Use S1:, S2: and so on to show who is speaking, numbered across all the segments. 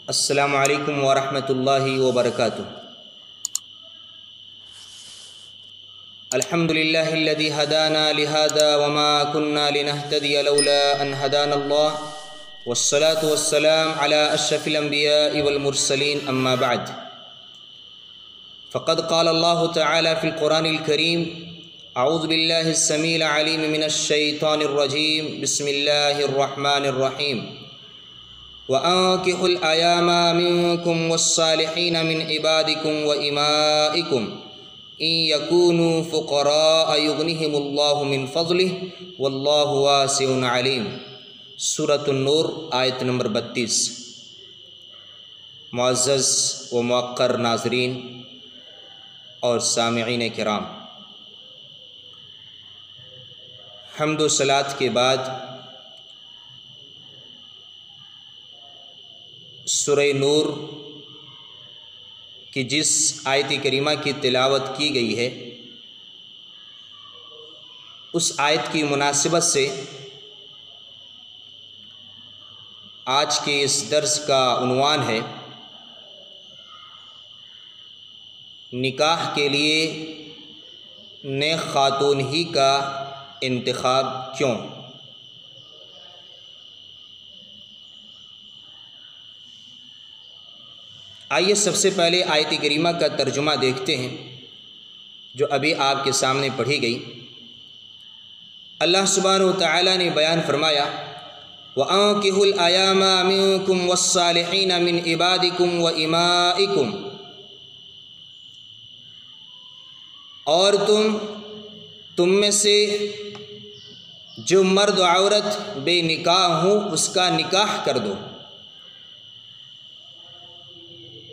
S1: अस्सलामु अलैकुम वरहमतुल्लाहि वबरकातुहू। अल्हम्दुलिल्लाहिल्लज़ी हदाना लिहादा वमा कुन्ना लिनहतदिय लौला अन हदानल्लाह वस्सलातु वस्सलाम अला अशरफिल अंबियाइ वल मुरसलीन अम्मा बअद। फ़क़द क़ाल अल्लाहु तआला फ़िल क़ुरानिल करीम अऊज़ु बिल्लाहिस समीइल अलीम मिनश शैतानिर रजीम बिस्मिल्लाहिर रहमानिर रहीम वअंकिहुल अयामा मिनकुम वस्सालिहीन मिन इबादिकुम व इमाइकुम इन यकूनु फुक़रा युग़निहिमुल्लाहु मिन फ़ज़लिहि वल्लाहु वासिउन अलीम। सूरतुन नूर आयत नंबर 32। मुअज़्ज़ज़ व मुअक्कर नाज़रीन और सामिईन किराम, हम्द व सलात के बाद सूरह नूर की जिस आयत करीमा की तिलावत की गई है, उस आयत की मुनासिबत से आज के इस दर्स का उन्वान है निकाह के लिए नेक खातून ही का इंतखाब क्यों। आइए सबसे पहले आयत करीमा का तर्जुमा देखते हैं जो अभी आपके सामने पढ़ी गई। अल्लाह सुब्हानहु व तआला ने बयान फरमाया वअंकिहुल अयामा मिनकुम वस्सालिहीन मिन इबादिकुम व इमाइकुम, और तुम में से जो मर्द औरत बेनिकाह हो उसका निकाह कर दो,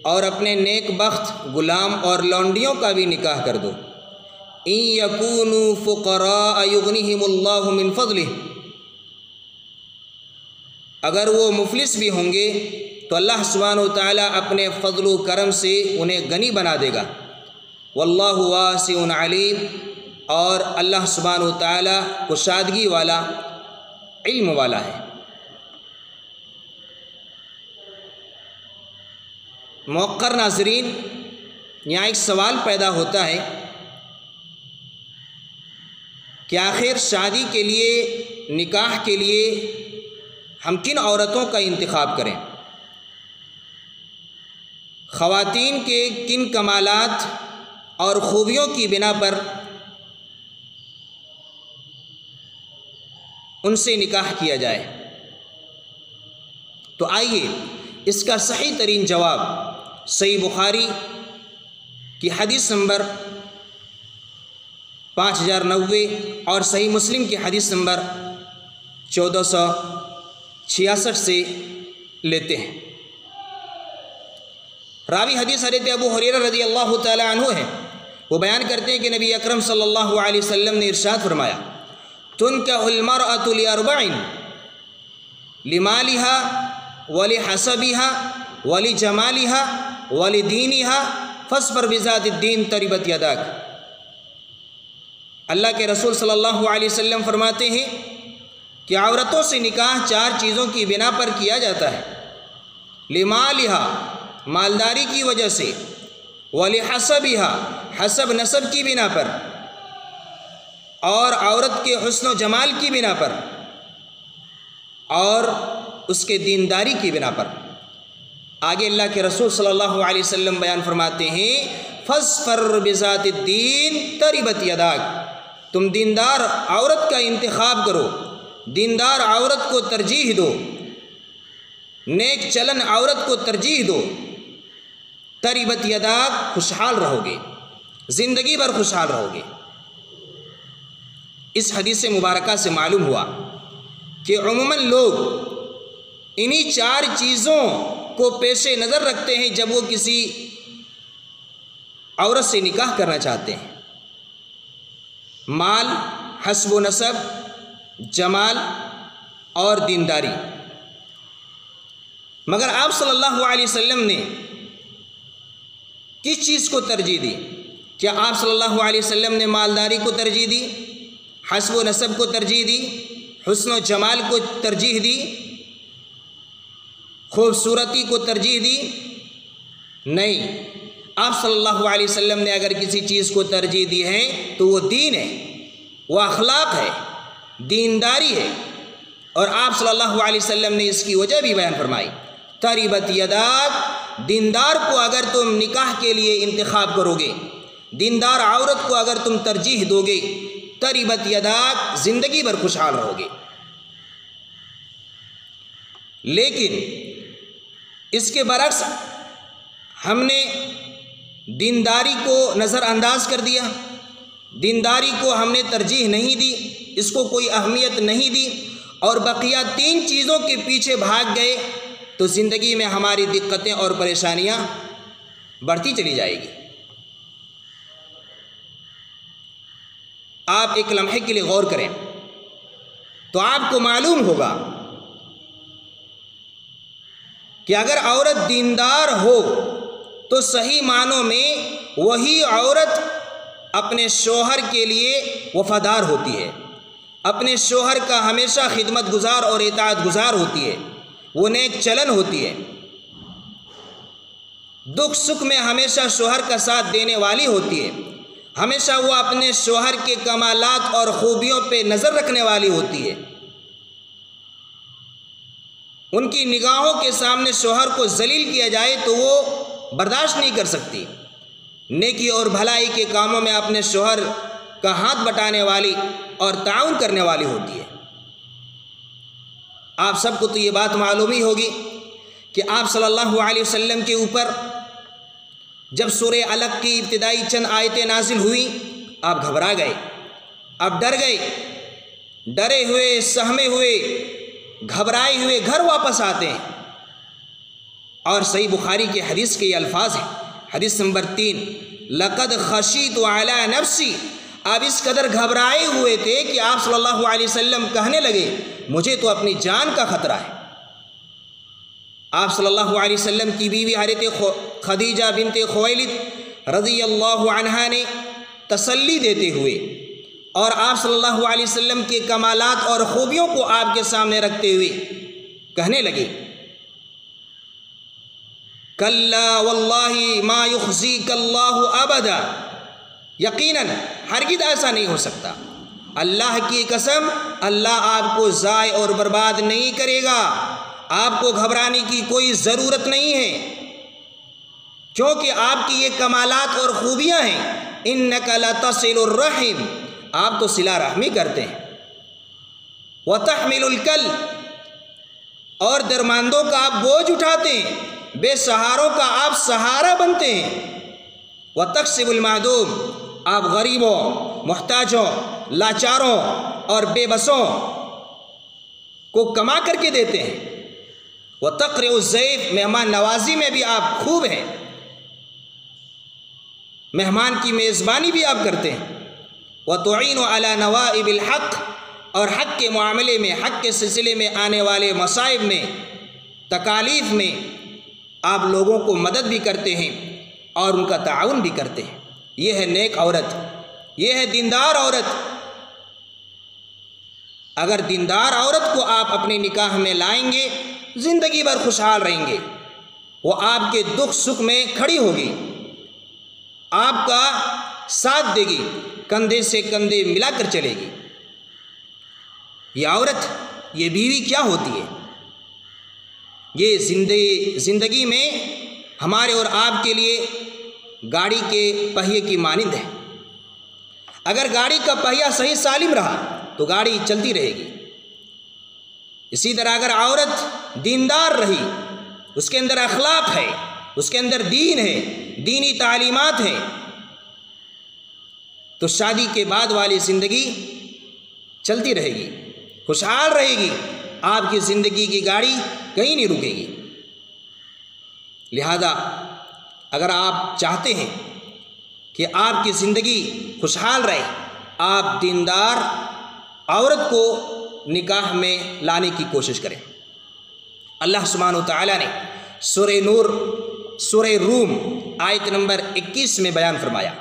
S1: और अपने नेक बख्त गुलाम और लौंडियों का भी निकाह कर दो। इन यकूनु फुक़रा युग़निहिमुल्लाहु मिन फ़ज़लिहि, अगर वो मुफलिस भी होंगे तो अल्लाह सुब्हानहु व तआला अपने फ़ज़ल व करम से उन्हें गनी बना देगा। वल्लाहु वासिउन अलीम, और अल्लाह सुब्हानहु व तआला कुशादगी वाला, इल्म वाला है। मुअक्कर नाज़रीन, यहाँ एक सवाल पैदा होता है कि आखिर शादी के लिए, निकाह के लिए हम किन औरतों का इंतखाब करें, ख़वातीन के किन कमालात और ख़ूबियों की बिना पर उनसे निकाह किया जाए। तो आइए इसका सही तरीन जवाब सही बुखारी की हदीस नंबर 5090 और सही मुस्लिम की हदीस नंबर 1466 से लेते हैं। रावी हदीस हज़रत अबू हुरैरा रज़ियल्लाहु तआला अन्हु है। वो बयान करते हैं कि नबी अकरम सल्लल्लाहु अलैहि वसल्लम ने इरशाद फरमाया तुनकाहुल मरअतु लिअरबइन लिमालिहा वली हसबिहा वली जमालिहा वली दीनिहा फस्बर बिज़ातिद्दीन तरिबत यदाक। अल्लाह के रसूल सल्लल्लाहु अलैहि वसल्लम फरमाते हैं कि औरतों से निकाह 4 चीज़ों की बिना पर किया जाता है। लिमालिहा, मालदारी की वजह से, वली हसबिहा, हसब नसब की बिना पर, और औरत के हुस्न व जमाल की बिना पर, और उसके दीनदारी की बिना पर। आगे अल्लाह के रसूल सल्लल्लाहु अलैहि वसल्लम बयान फरमाते हैं फस्फर बिज़ातिद्दीन तरिबत यदाक, तुम दीनदार औरत का इंतखाब करो, दीनदार औरत को तरजीह दो, नेक चलन औरत को तरजीह दो। तरिबत यदाक, खुशहाल रहोगे, ज़िंदगी भर खुशहाल रहोगे। इस हदीस मुबारका से मालूम हुआ कि उमूमन लोग इन्हीं 4 चीज़ों को पेशे नज़र रखते हैं जब वो किसी औरत से निकाह करना चाहते हैं। माल, हस्ब व नसब, जमाल और दीनदारी। मगर आप सल्लल्लाहु अलैहि वसल्लम ने किस चीज़ को तरजीह दी? क्या आप सल्लल्लाहु अलैहि वसल्लम ने मालदारी को तरजीह दी, हस्ब व नसब को तरजीह दी, हुस्न व जमाल को तरजीह दी, खूबसूरती को तरजीह दी? नहीं। आप सल्लल्लाहु अलैहि वसल्लम ने अगर किसी चीज़ को तरजीह दी है तो वो दीन है, वो अखलाक है, दीनदारी है। और आप सल्लल्लाहु अलैहि वसल्लम ने इसकी वजह भी बयान फरमाई। तरिबत यदाक, दीनदार को अगर तुम निकाह के लिए इंतखाब करोगे, दीनदार औरत को अगर तुम तरजीह दोगे, तरिबत यदाक, ज़िंदगी भर खुशहाल रहोगे। लेकिन इसके बरक्स हमने दीनदारी को नज़रअंदाज कर दिया, दीनदारी को हमने तरजीह नहीं दी, इसको कोई अहमियत नहीं दी और बकिया 3 चीज़ों के पीछे भाग गए, तो ज़िंदगी में हमारी दिक्कतें और परेशानियां बढ़ती चली जाएगी। आप एक लम्हे के लिए गौर करें तो आपको मालूम होगा कि अगर औरत दीनदार हो तो सही मानों में वही औरत अपने शौहर के लिए वफादार होती है, अपने शौहर का हमेशा खिदमत गुजार और इताअत गुजार होती है, वो नेक चलन होती है, दुख सुख में हमेशा शौहर का साथ देने वाली होती है, हमेशा वो अपने शौहर के कमालात और खूबियों पे नज़र रखने वाली होती है। उनकी निगाहों के सामने शौहर को जलील किया जाए तो वो बर्दाश्त नहीं कर सकती। नेकी और भलाई के कामों में अपने शौहर का हाथ बटाने वाली और ताउन करने वाली होती है। आप सबको तो ये बात मालूम ही होगी कि आप सल्लल्लाहु अलैहि वसल्लम के ऊपर जब सूरह अलग की इब्तिदाई चंद आयतें नाजिल हुई, आप घबरा गए, आप डर गए, डरे हुए, सहमे हुए, घबराए हुए घर वापस आते हैं। और सही बुखारी के हदीस के ये अल्फाज हैं, हदीस नंबर 3, लक़द खशीतु अला नफ्सी, आप इस कदर घबराए हुए थे कि आप सल्लल्लाहु अलैहि वसल्लम कहने लगे मुझे तो अपनी जान का ख़तरा है। आप सल्लल्लाहु अलैहि वसल्लम की बीवी हज़रत खदीजा बिनते खुवैलिद रज़ियल्लाहु अन्हा ने तसल्ली देते हुए और आप सल्लल्लाहु अलैहि वसल्लम के कमालात और खूबियों को आपके सामने रखते हुए कहने लगे, कल्ला वल्लाहि मा युख़ज़ीकल्लाहु अबदा, यकीनन हरगिज़ ऐसा नहीं हो सकता, अल्लाह की कसम अल्लाह आपको ज़ाय और बर्बाद नहीं करेगा, आपको घबराने की कोई ज़रूरत नहीं है, क्योंकि आपकी ये कमालात और खूबियाँ हैं। इन्नका लतसिलुर रहीम, आप तो सिला रहमी करते हैं, व तहमिलुल कल, और दरमांदों का आप बोझ उठाते हैं, बेसहारों का आप सहारा बनते हैं, व तक्सिबुल मादूम, आप गरीबों, मुहताजों, लाचारों और बेबसों को कमा करके देते हैं, व तक़रिउज़ ज़ैफ़, मेहमान नवाजी में भी आप खूब हैं, मेहमान की मेज़बानी भी आप करते हैं, व तुईनु अला नवाइबिल हक़, और हक़ के मामले में, हक़ के सिलसिले में आने वाले मसाइब में, तकालीफ में आप लोगों को मदद भी करते हैं और उनका ताउन भी करते हैं। ये है नेक औरत, ये है दीनदार औरत। अगर दीनदार औरत को आप अपने निकाह में लाएंगे, ज़िंदगी भर खुशहाल रहेंगे, वो आपके दुख सुख में खड़ी होगी, आपका साथ देगी, कंधे से कंधे मिलाकर चलेगी। ये औरत, ये बीवी क्या होती है? ये ज़िंदगी में हमारे और आपके लिए गाड़ी के पहिए की मानिंद है। अगर गाड़ी का पहिया सही सालिम रहा तो गाड़ी चलती रहेगी। इसी तरह अगर औरत दीनदार रही, उसके अंदर अखलाक है, उसके अंदर दीन है, दीनी तालीमात है, तो शादी के बाद वाली ज़िंदगी चलती रहेगी, खुशहाल रहेगी, आपकी ज़िंदगी की गाड़ी कहीं नहीं रुकेगी। लिहाजा अगर आप चाहते हैं कि आपकी ज़िंदगी खुशहाल रहे, आप दीनदार औरत को निकाह में लाने की कोशिश करें। अल्लाह सुब्हानहु व तआला ने सूरह नूर, सूरह रूम आयत नंबर 21 में बयान फरमाया,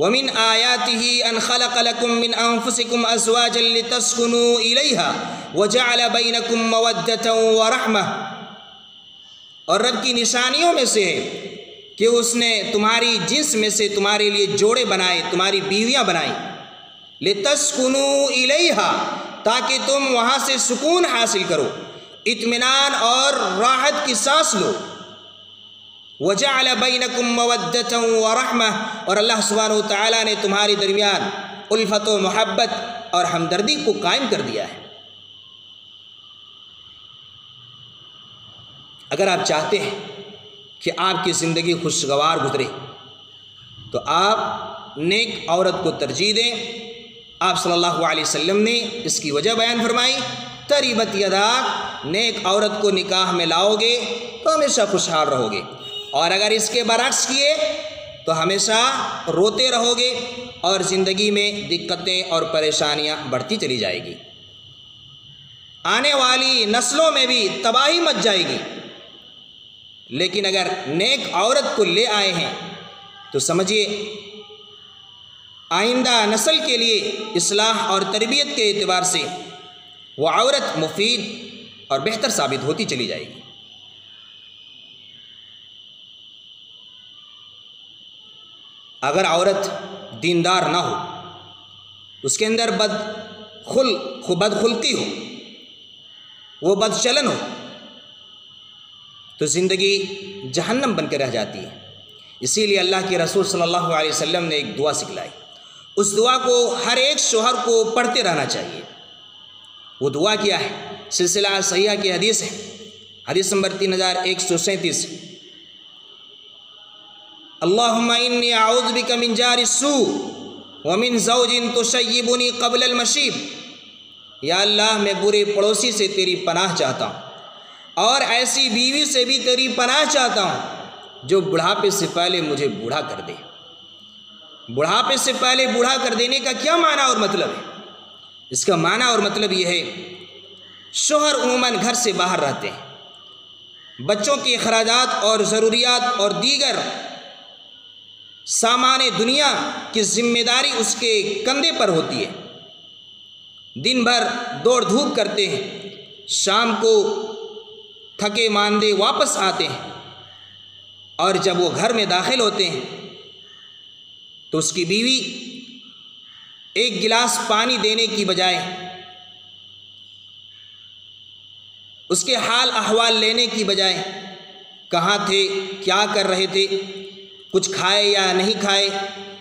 S1: वमिन आयातिही अन खलक़ लकुम मिन अनफुसिकुम अज़वाजन लितस्कुनू इलैहा व जअल बैनकुम मवद्दतन व रहमह, और रब की निशानियों में से है कि उसने तुम्हारी जिन्स में से तुम्हारे लिए जोड़े बनाए, तुम्हारी बीवियां बनाई, लितस्कुनू इलैहा, ताकि तुम वहाँ से सुकून हासिल करो, इत्मीनान और राहत की सांस लो। वजअल बैनकुम मवद्दतन व रहमह, और अल्लाह सुब्हानहु व तआला ने तुम्हारे दरमियान उल्फत व मोहब्बत और हमदर्दी को कायम कर दिया है। अगर आप चाहते हैं कि आपकी ज़िंदगी खुशगवार गुजरे तो आप नेक औरत को तरजीह दें। आप सल्लल्लाहु अलैहि वसल्लम ने इसकी वजह बयान फरमाई, तरीबत यदाक, नेक औरत को निकाह में लाओगे तो हमेशा खुशहाल रहोगे, और अगर इसके बरअक्स किए तो हमेशा रोते रहोगे और ज़िंदगी में दिक्कतें और परेशानियां बढ़ती चली जाएगी। आने वाली नस्लों में भी तबाही मच जाएगी। लेकिन अगर नेक औरत को ले आए हैं तो समझिए आइंदा नस्ल के लिए इस्लाह और तरबियत के एतबार से वो औरत मुफीद और बेहतर साबित होती चली जाएगी। अगर औरत दीनदार ना हो, उसके अंदर बदखुल्की हो, वो बदचलन हो, तो ज़िंदगी जहन्नम बनकर रह जाती है। इसीलिए अल्लाह के रसूल सल्लल्लाहु अलैहि वसल्लम ने एक दुआ सिखलाई। उस दुआ को हर एक शोहर को पढ़ते रहना चाहिए। वो दुआ क्या है? सिलसिला सहीहा की हदीस है, हदीस नंबर 3137। अल्लाहुम्मा इन्नी अऊज़ु बिका मिन जारि सू व मिन ज़ौजिन तुशय्यिबुनी क़ब्ल अल मशीब। या अल्लाह, मैं बुरे पड़ोसी से तेरी पनाह चाहता हूँ और ऐसी बीवी से भी तेरी पनाह चाहता हूँ जो बुढ़ापे से पहले मुझे बूढ़ा कर दे। बुढ़ापे से पहले बूढ़ा कर देने का क्या माना और मतलब है? इसका माना और मतलब यह है, शोहर उमूमन घर से बाहर रहते हैं, बच्चों के अखराजात और ज़रूरियात और दीगर सामाने दुनिया की जिम्मेदारी उसके कंधे पर होती है। दिन भर दौड़ धूप करते हैं, शाम को थके मांदे वापस आते हैं, और जब वो घर में दाखिल होते हैं तो उसकी बीवी एक गिलास पानी देने की बजाय, उसके हाल अहवाल लेने की बजाय, कहाँ थे, क्या कर रहे थे, कुछ खाए या नहीं खाए,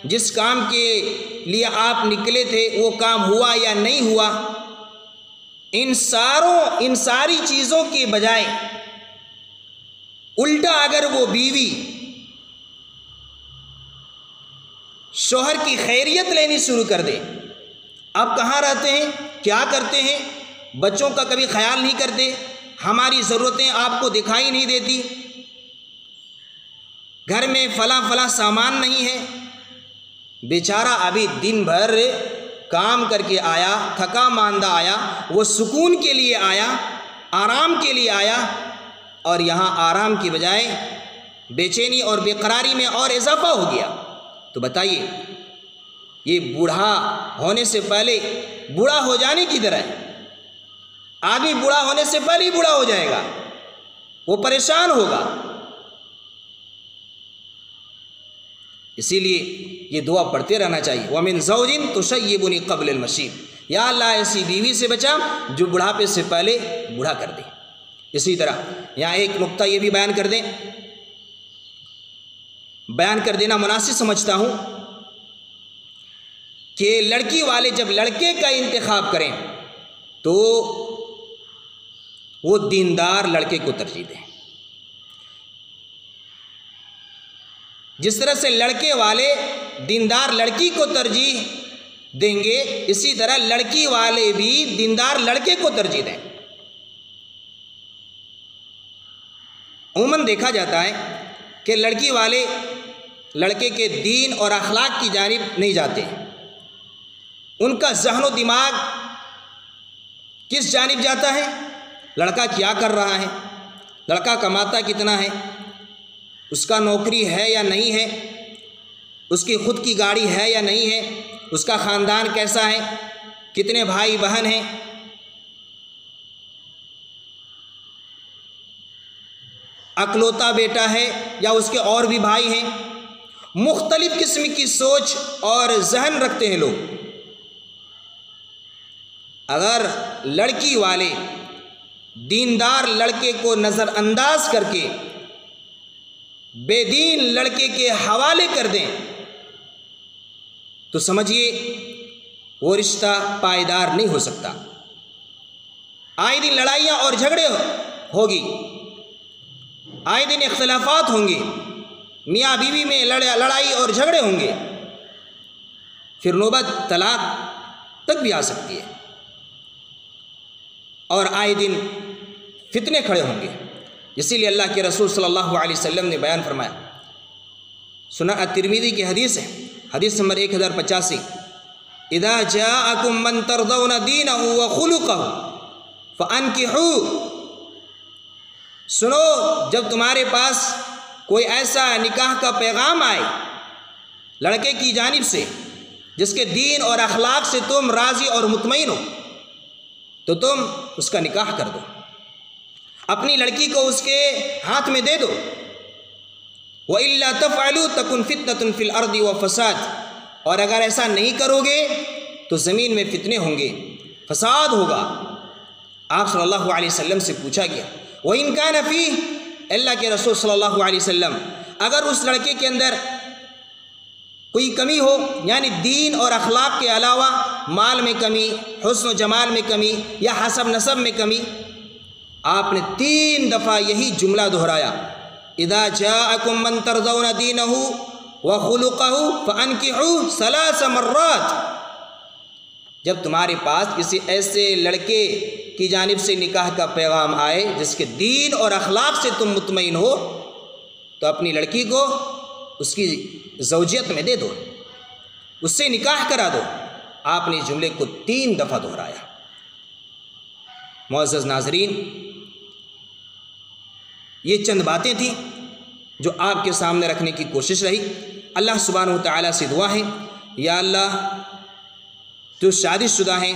S1: जिस काम के लिए आप निकले थे वो काम हुआ या नहीं हुआ, इन सारी चीज़ों के बजाय उल्टा अगर वो बीवी शोहर की खैरियत लेनी शुरू कर दे, आप कहाँ रहते हैं, क्या करते हैं, बच्चों का कभी ख्याल नहीं करते, हमारी ज़रूरतें आपको दिखाई नहीं देती, घर में फला सामान नहीं है, बेचारा अभी दिन भर काम करके आया, थका मांदा आया, वो सुकून के लिए आया, आराम के लिए आया, और यहाँ आराम की बजाय बेचैनी और बेकरारी में और इजाफा हो गया। तो बताइए, ये बूढ़ा होने से पहले बूढ़ा हो जाने की तरह है। आदमी बूढ़ा होने से पहले ही बूढ़ा हो जाएगा, वो परेशान होगा। इसीलिए ये दुआ पढ़ते रहना चाहिए, वमिन ज़ौजिन तुशय्यिबुनी क़ब्ल अल मशीब। या अल्लाह, ऐसी बीवी से बचा जो बुढ़ापे से पहले बूढ़ा कर दे। इसी तरह यहाँ एक नुक्ता ये भी बयान कर देना मुनासिब समझता हूँ कि लड़की वाले जब लड़के का इंतखाब करें तो वो दीनदार लड़के को तरजीह दें। जिस तरह से लड़के वाले दीनदार लड़की को तरजीह देंगे, इसी तरह लड़की वाले भी दीनदार लड़के को तरजीह दें। उमूमन देखा जाता है कि लड़की वाले लड़के के दीन और अखलाक की जानिब नहीं जाते, उनका ज़हन दिमाग किस जानिब जाता है, लड़का क्या कर रहा है, लड़का कमाता कितना है, उसका नौकरी है या नहीं है, उसकी खुद की गाड़ी है या नहीं है, उसका ख़ानदान कैसा है, कितने भाई बहन हैं, अकलौता बेटा है या उसके और भी भाई हैं। मुख्तलिफ किस्म की सोच और जहन रखते हैं लोग। अगर लड़की वाले दीनदार लड़के को नज़रअंदाज करके बेदीन लड़के के हवाले कर दें तो समझिए वो रिश्ता पायदार नहीं हो सकता। आए दिन लड़ाइयाँ और झगड़े होगी, आए दिन इख्तलाफात होंगे, मियाँ बीवी में लड़ाई और झगड़े होंगे, फिर नौबत तलाक तक भी आ सकती है और आए दिन फितने खड़े होंगे। इसीलिए अल्लाह के रसूल सल्लल्लाहु अलैहि वसल्लम ने बयान फरमाया, सुना अत-तिरमिज़ी की हदीस है, हदीस नंबर 1085, इदा जाअकुम मन तरदौना दीनहु व खुलुकहु फअनकिहू। सुनो, जब तुम्हारे पास कोई ऐसा निकाह का पैगाम आए लड़के की जानिब से जिसके दीन और अखलाक से तुम राज़ी और मुतमईन हो, तो तुम उसका निकाह कर दो, अपनी लड़की को उसके हाथ में दे दो। व इल्ला तफ़अलू तकुन फितनतुन फिल अर्दि व फसाद, और अगर ऐसा नहीं करोगे तो ज़मीन में फितने होंगे, फसाद होगा। आप सल्लल्लाहु अलैहि वसल्लम से पूछा गया, व इन कान फ़ीह, अल्लाह के रसूल सल्लल्लाहु अलैहि वसल्लम, अगर उस लड़के के अंदर कोई कमी हो, यानी दीन और अखलाक के अलावा माल में कमी, हुस्न जमाल में कमी या हसब नसब में कमी, आपने 3 दफ़ा यही जुमला दोहराया, इदा जाअकुम मन तरदौना दीनहु व खुलुकहु फअनकिहू 3 मर्रात। जब तुम्हारे पास किसी ऐसे लड़के की जानिब से निकाह का पैगाम आए जिसके दीन और अखलाक से तुम मुतमईन हो, तो अपनी लड़की को उसकी ज़ौजियत में दे दो, उससे निकाह करा दो। आपने इस जुमले को 3 दफ़ा दोहराया। मुअज़्ज़ज़ नाज़रीन, ये चंद बातें थीं जो आपके सामने रखने की कोशिश रही। अल्लाह सुब्हानहु व तआला से दुआ है, या अल्लाह जो शादीशुदा हैं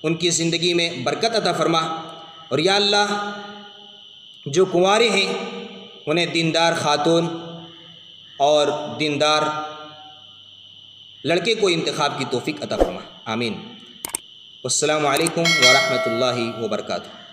S1: उनकी ज़िंदगी में बरकत अता फरमा, और या अल्लाह जो कुंवारे हैं उन्हें दीनदार खातून और दीनदार लड़के को इंतखाब की तौफीक अता फरमा। आमीन। अस्सलामु अलैकुम व रहमतुल्लाहि व बरकातुहू।